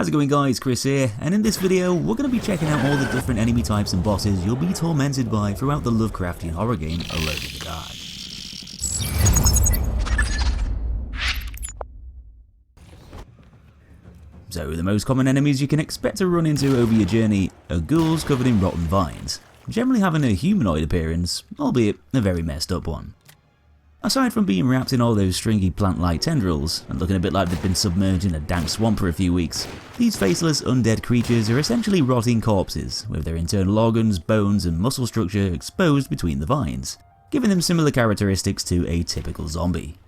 How's it going guys, Chris here, and in this video we're going to be checking out all the different enemy types and bosses you'll be tormented by throughout the Lovecraftian horror game Alone in the Dark. So the most common enemies you can expect to run into over your journey are ghouls covered in rotten vines, generally having a humanoid appearance, albeit a very messed up one. Aside from being wrapped in all those stringy plant-like tendrils and looking a bit like they've been submerged in a damp swamp for a few weeks, these faceless undead creatures are essentially rotting corpses with their internal organs, bones and muscle structure exposed between the vines, giving them similar characteristics to a typical zombie.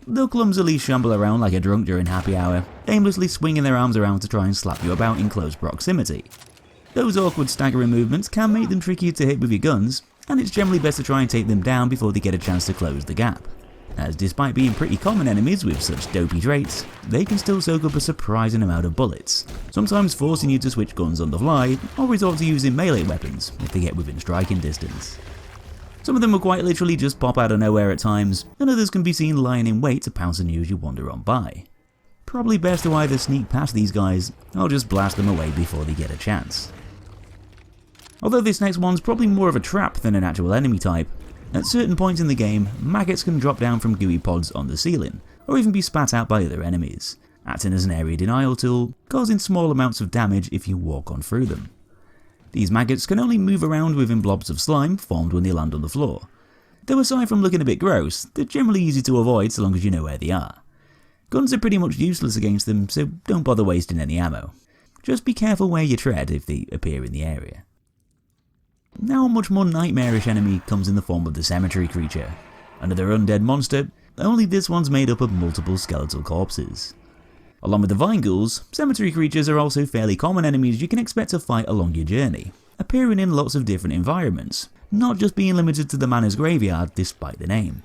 They'll clumsily shamble around like a drunk during happy hour, aimlessly swinging their arms around to try and slap you about in close proximity. Those awkward staggering movements can make them trickier to hit with your guns, and it's generally best to try and take them down before they get a chance to close the gap, as despite being pretty common enemies with such dopey traits, they can still soak up a surprising amount of bullets, sometimes forcing you to switch guns on the fly or resort to using melee weapons if they get within striking distance. Some of them will quite literally just pop out of nowhere at times, and others can be seen lying in wait to pounce on you as you wander on by. Probably best to either sneak past these guys or just blast them away before they get a chance. Although this next one's probably more of a trap than an actual enemy type, at certain points in the game, maggots can drop down from gooey pods on the ceiling, or even be spat out by other enemies, acting as an area denial tool, causing small amounts of damage if you walk on through them. These maggots can only move around within blobs of slime formed when they land on the floor, though aside from looking a bit gross, they're generally easy to avoid so long as you know where they are. Guns are pretty much useless against them, so don't bother wasting any ammo. Just be careful where you tread if they appear in the area. Now a much more nightmarish enemy comes in the form of the cemetery creature, another undead monster, only this one's made up of multiple skeletal corpses. Along with the vine ghouls, cemetery creatures are also fairly common enemies you can expect to fight along your journey, appearing in lots of different environments, not just being limited to the manor's graveyard despite the name.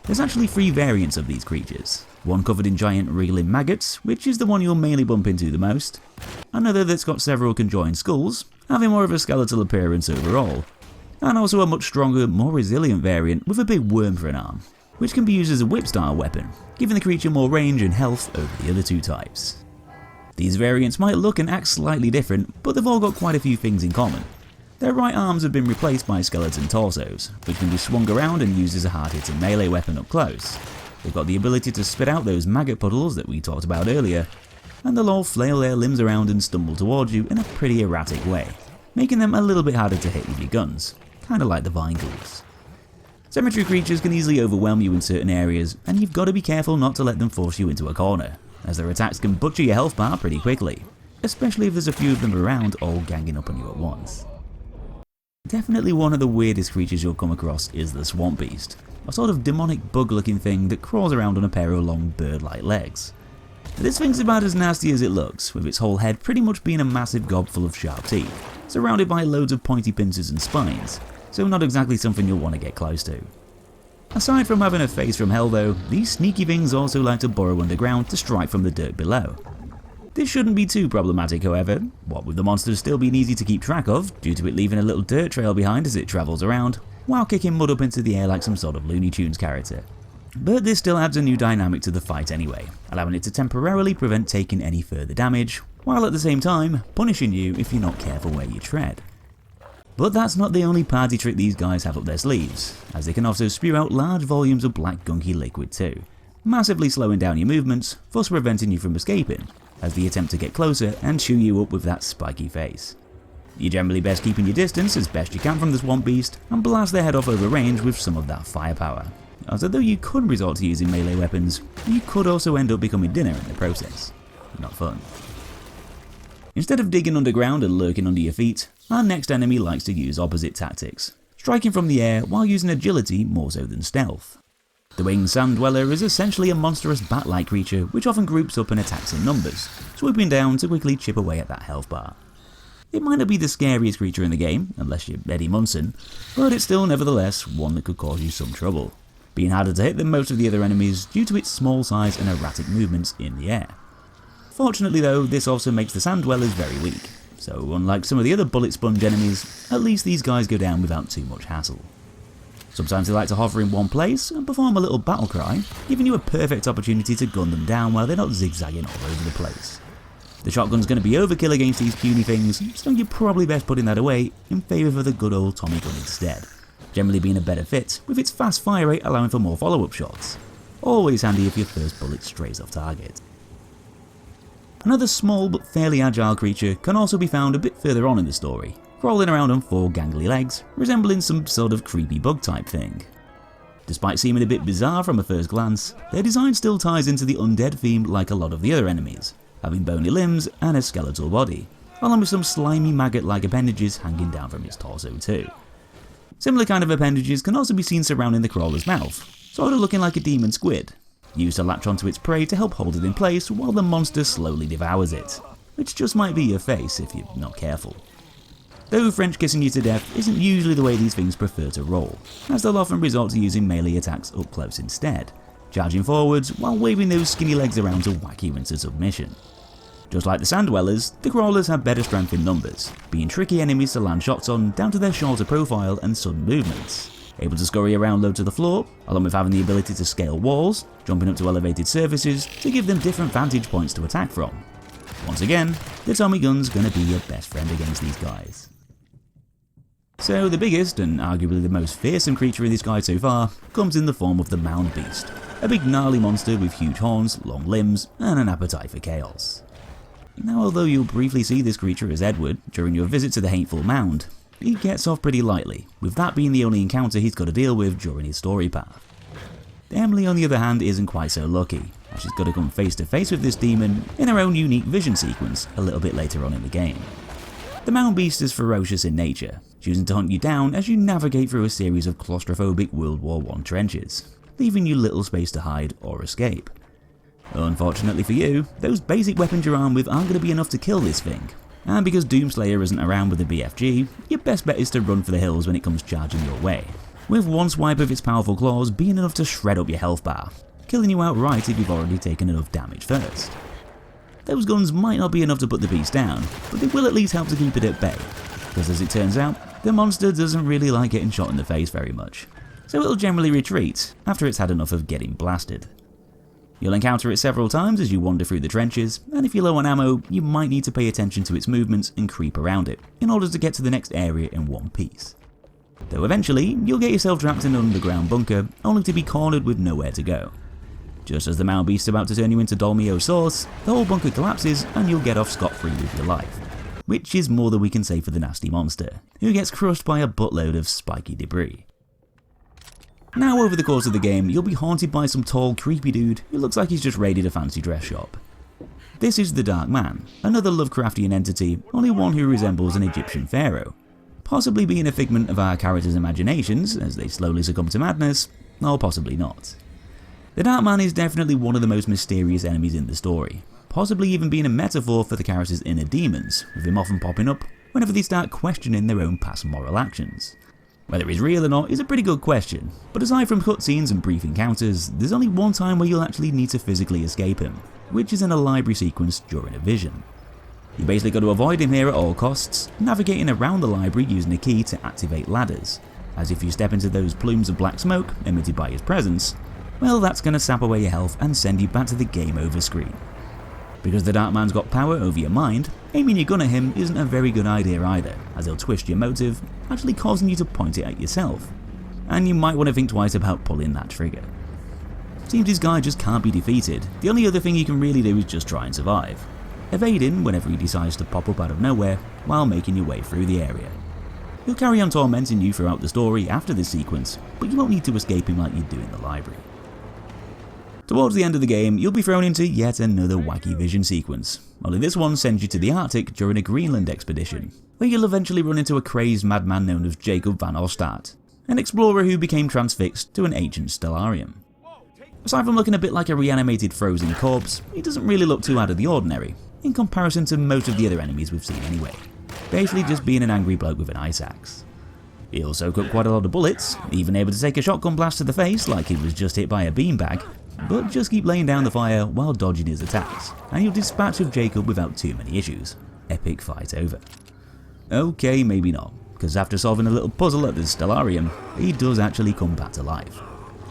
There's actually 3 variants of these creatures, one covered in giant wriggling maggots, which is the one you'll mainly bump into the most, another that's got several conjoined skulls, having more of a skeletal appearance overall, and also a much stronger, more resilient variant with a big worm for an arm, which can be used as a whip-style weapon, giving the creature more range and health over the other 2 types. These variants might look and act slightly different, but they've all got quite a few things in common. Their right arms have been replaced by skeleton torsos, which can be swung around and used as a hard-hitting melee weapon up close. They've got the ability to spit out those maggot puddles that we talked about earlier, and they'll all flail their limbs around and stumble towards you in a pretty erratic way, making them a little bit harder to hit with your guns, kinda like the vine ghouls. Cemetery creatures can easily overwhelm you in certain areas, and you've got to be careful not to let them force you into a corner, as their attacks can butcher your health bar pretty quickly, especially if there's a few of them around all ganging up on you at once. Definitely one of the weirdest creatures you'll come across is the Mound Beast, a sort of demonic bug-looking thing that crawls around on a pair of long bird-like legs. This thing's about as nasty as it looks, with its whole head pretty much being a massive gob full of sharp teeth, surrounded by loads of pointy pincers and spines, so not exactly something you'll want to get close to. Aside from having a face from hell though, these sneaky things also like to burrow underground to strike from the dirt below. This shouldn't be too problematic however, what with the monsters still being easy to keep track of, due to it leaving a little dirt trail behind as it travels around, while kicking mud up into the air like some sort of Looney Tunes character. But this still adds a new dynamic to the fight anyway, allowing it to temporarily prevent taking any further damage, while at the same time punishing you if you're not careful where you tread. But that's not the only party trick these guys have up their sleeves, as they can also spew out large volumes of black gunky liquid too, massively slowing down your movements, thus preventing you from escaping, as they attempt to get closer and chew you up with that spiky face. You're generally best keeping your distance as best you can from this Mound Beast, and blast their head off over range with some of that firepower, as although you could resort to using melee weapons, you could also end up becoming dinner in the process. Not fun. Instead of digging underground and lurking under your feet, our next enemy likes to use opposite tactics, striking from the air while using agility more so than stealth. The winged sand dweller is essentially a monstrous bat-like creature which often groups up and attacks in numbers, swooping down to quickly chip away at that health bar. It might not be the scariest creature in the game, unless you're Eddie Munson, but it's still nevertheless one that could cause you some trouble, being harder to hit than most of the other enemies due to its small size and erratic movements in the air. Fortunately though, this also makes the sand dwellers very weak, so unlike some of the other bullet sponge enemies, at least these guys go down without too much hassle. Sometimes they like to hover in one place and perform a little battle cry, giving you a perfect opportunity to gun them down while they're not zigzagging all over the place. The shotgun's going to be overkill against these puny things, so you're probably best putting that away in favour of the good old Tommy gun instead, generally being a better fit with its fast fire rate allowing for more follow-up shots. Always handy if your first bullet strays off target. Another small but fairly agile creature can also be found a bit further on in the story, crawling around on 4 gangly legs, resembling some sort of creepy bug type thing. Despite seeming a bit bizarre from a first glance, their design still ties into the undead theme like a lot of the other enemies, having bony limbs and a skeletal body, along with some slimy maggot-like appendages hanging down from its torso too. Similar kind of appendages can also be seen surrounding the crawler's mouth, sort of looking like a demon squid, used to latch onto its prey to help hold it in place while the monster slowly devours it, which just might be your face if you're not careful. Though French kissing you to death isn't usually the way these things prefer to roll, as they'll often resort to using melee attacks up close instead, charging forwards while waving those skinny legs around to whack you into submission. Just like the Sand Dwellers, the Crawlers have better strength in numbers, being tricky enemies to land shots on down to their shorter profile and sudden movements, able to scurry around low to the floor, along with having the ability to scale walls, jumping up to elevated surfaces to give them different vantage points to attack from. Once again, the Tommy gun's gonna be your best friend against these guys. So the biggest, and arguably the most fearsome creature in this guide so far, comes in the form of the Mound Beast, a big gnarly monster with huge horns, long limbs, and an appetite for chaos. Now, although you'll briefly see this creature as Edward during your visit to the Hateful Mound, he gets off pretty lightly, with that being the only encounter he's got to deal with during his story path. Emily, on the other hand, isn't quite so lucky, as she's got to come face to face with this demon in her own unique vision sequence a little bit later on in the game. The Mound Beast is ferocious in nature, choosing to hunt you down as you navigate through a series of claustrophobic World War I trenches, leaving you little space to hide or escape. Unfortunately for you, those basic weapons you're armed with aren't going to be enough to kill this thing, and because Doomslayer isn't around with the BFG, your best bet is to run for the hills when it comes charging your way, with one swipe of its powerful claws being enough to shred up your health bar, killing you outright if you've already taken enough damage first. Those guns might not be enough to put the beast down, but they will at least help to keep it at bay, because as it turns out, the monster doesn't really like getting shot in the face very much, so it'll generally retreat after it's had enough of getting blasted. You'll encounter it several times as you wander through the trenches, and if you're low on ammo, you might need to pay attention to its movements and creep around it, in order to get to the next area in one piece. Though eventually, you'll get yourself trapped in an underground bunker, only to be cornered with nowhere to go. Just as the Mound Beast is about to turn you into Dolmio sauce, the whole bunker collapses and you'll get off scot-free with your life. Which is more than we can say for the nasty monster, who gets crushed by a buttload of spiky debris. Now, over the course of the game, you'll be haunted by some tall, creepy dude who looks like he's just raided a fancy dress shop. This is the Dark Man, another Lovecraftian entity, only one who resembles an Egyptian pharaoh, possibly being a figment of our characters' imaginations as they slowly succumb to madness, or possibly not. The Dark Man is definitely one of the most mysterious enemies in the story, possibly even being a metaphor for the characters' inner demons, with him often popping up whenever they start questioning their own past moral actions. Whether he's real or not is a pretty good question, but aside from cutscenes and brief encounters, there's only one time where you'll actually need to physically escape him, which is in a library sequence during a vision. You basically got to avoid him here at all costs, navigating around the library using a key to activate ladders, as if you step into those plumes of black smoke emitted by his presence, well, that's going to sap away your health and send you back to the game over screen. Because the Dark Man's got power over your mind, aiming your gun at him isn't a very good idea either, as he'll twist your motive, actually causing you to point it at yourself. And you might want to think twice about pulling that trigger. Seems this guy just can't be defeated, the only other thing you can really do is just try and survive, evading whenever he decides to pop up out of nowhere while making your way through the area. He'll carry on tormenting you throughout the story after this sequence, but you won't need to escape him like you do in the library. Towards the end of the game, you'll be thrown into yet another wacky vision sequence, only this one sends you to the Arctic during a Greenland expedition, where you'll eventually run into a crazed madman known as Jacob van Ostadte, an explorer who became transfixed to an ancient stellarium. Aside from looking a bit like a reanimated frozen corpse, he doesn't really look too out of the ordinary, in comparison to most of the other enemies we've seen anyway, basically just being an angry bloke with an ice axe. He'll soak up quite a lot of bullets, even able to take a shotgun blast to the face like he was just hit by a beanbag, but just keep laying down the fire while dodging his attacks, and you'll dispatch of Jacob without too many issues. Epic fight over. Okay, maybe not, because after solving a little puzzle at the Stellarium, he does actually come back to life.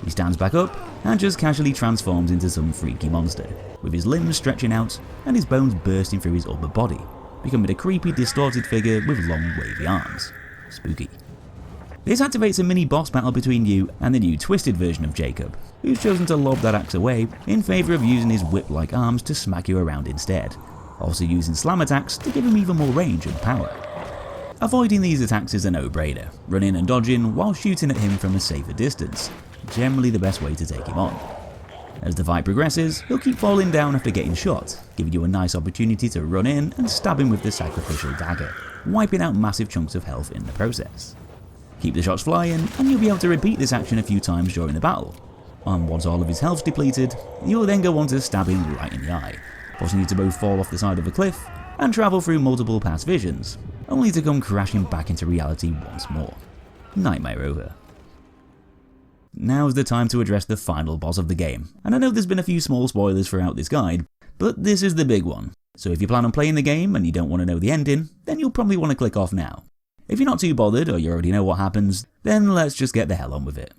He stands back up and just casually transforms into some freaky monster, with his limbs stretching out and his bones bursting through his upper body, becoming a creepy distorted figure with long wavy arms. Spooky. This activates a mini boss battle between you and the new twisted version of Jacob, who's chosen to lob that axe away in favour of using his whip-like arms to smack you around instead, also using slam attacks to give him even more range and power. Avoiding these attacks is a no-brainer, running and dodging while shooting at him from a safer distance, generally the best way to take him on. As the fight progresses, he'll keep falling down after getting shot, giving you a nice opportunity to run in and stab him with the sacrificial dagger, wiping out massive chunks of health in the process. Keep the shots flying, and you'll be able to repeat this action a few times during the battle. And once all of his health's depleted, you'll then go on to stab him right in the eye, forcing you to both fall off the side of a cliff and travel through multiple past visions, only to come crashing back into reality once more. Nightmare over. Now's the time to address the final boss of the game, and I know there's been a few small spoilers throughout this guide, but this is the big one. So if you plan on playing the game and you don't want to know the ending, then you'll probably want to click off now. If you're not too bothered or you already know what happens, then let's just get the hell on with it.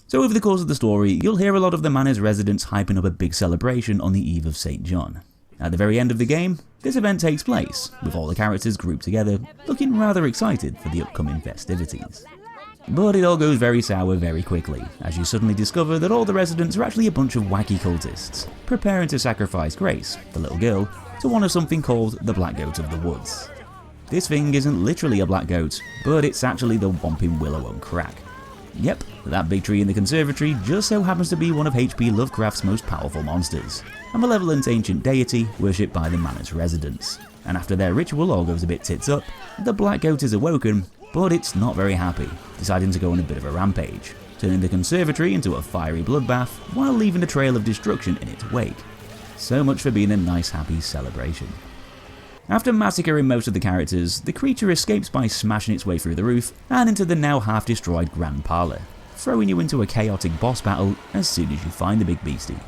So over the course of the story, you'll hear a lot of the manor's residents hyping up a big celebration on the eve of St. John. At the very end of the game, this event takes place, with all the characters grouped together, looking rather excited for the upcoming festivities. But it all goes very sour very quickly, as you suddenly discover that all the residents are actually a bunch of wacky cultists, preparing to sacrifice Grace, the little girl, to honour something called the Black Goat of the Woods. This thing isn't literally a black goat, but it's actually the Whomping Willow on crack. Yep, that big tree in the conservatory just so happens to be one of H.P. Lovecraft's most powerful monsters, a malevolent ancient deity worshipped by the manor's residents. And after their ritual all goes a bit tits up, the black goat is awoken, but it's not very happy, deciding to go on a bit of a rampage, turning the conservatory into a fiery bloodbath while leaving a trail of destruction in its wake. So much for being a nice happy celebration. After massacring most of the characters, the creature escapes by smashing its way through the roof and into the now half-destroyed Grand Parlour, throwing you into a chaotic boss battle as soon as you find the big beastie.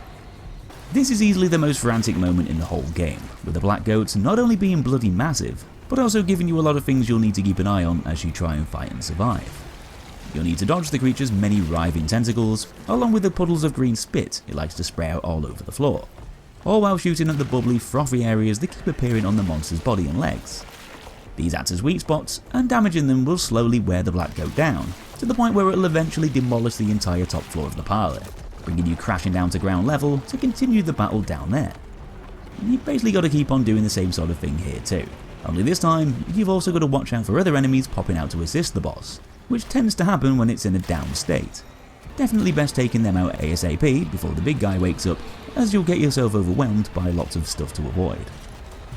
This is easily the most frantic moment in the whole game, with the black goats not only being bloody massive, but also giving you a lot of things you'll need to keep an eye on as you try and fight and survive. You'll need to dodge the creature's many writhing tentacles, along with the puddles of green spit it likes to spray out all over the floor, all while shooting at the bubbly, frothy areas that keep appearing on the monster's body and legs. These act as weak spots, and damaging them will slowly wear the black goat down, to the point where it will eventually demolish the entire top floor of the parlour, bringing you crashing down to ground level to continue the battle down there. You've basically got to keep on doing the same sort of thing here too, only this time you've also got to watch out for other enemies popping out to assist the boss, which tends to happen when it's in a down state. Definitely best taking them out ASAP before the big guy wakes up, as you'll get yourself overwhelmed by lots of stuff to avoid.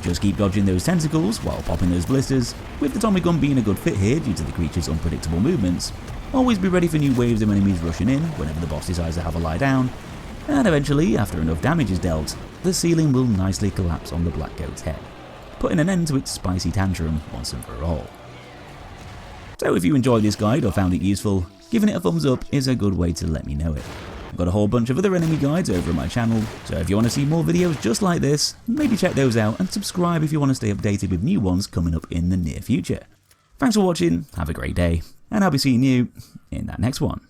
Just keep dodging those tentacles while popping those blisters, with the Tommy gun being a good fit here due to the creature's unpredictable movements. Always be ready for new waves of enemies rushing in whenever the boss decides to have a lie down, and eventually, after enough damage is dealt, the ceiling will nicely collapse on the black goat's head, putting an end to its spicy tantrum once and for all. So if you enjoyed this guide or found it useful, giving it a thumbs up is a good way to let me know it. I've got a whole bunch of other enemy guides over on my channel, so if you want to see more videos just like this, maybe check those out and subscribe if you want to stay updated with new ones coming up in the near future. Thanks for watching, have a great day, and I'll be seeing you in that next one.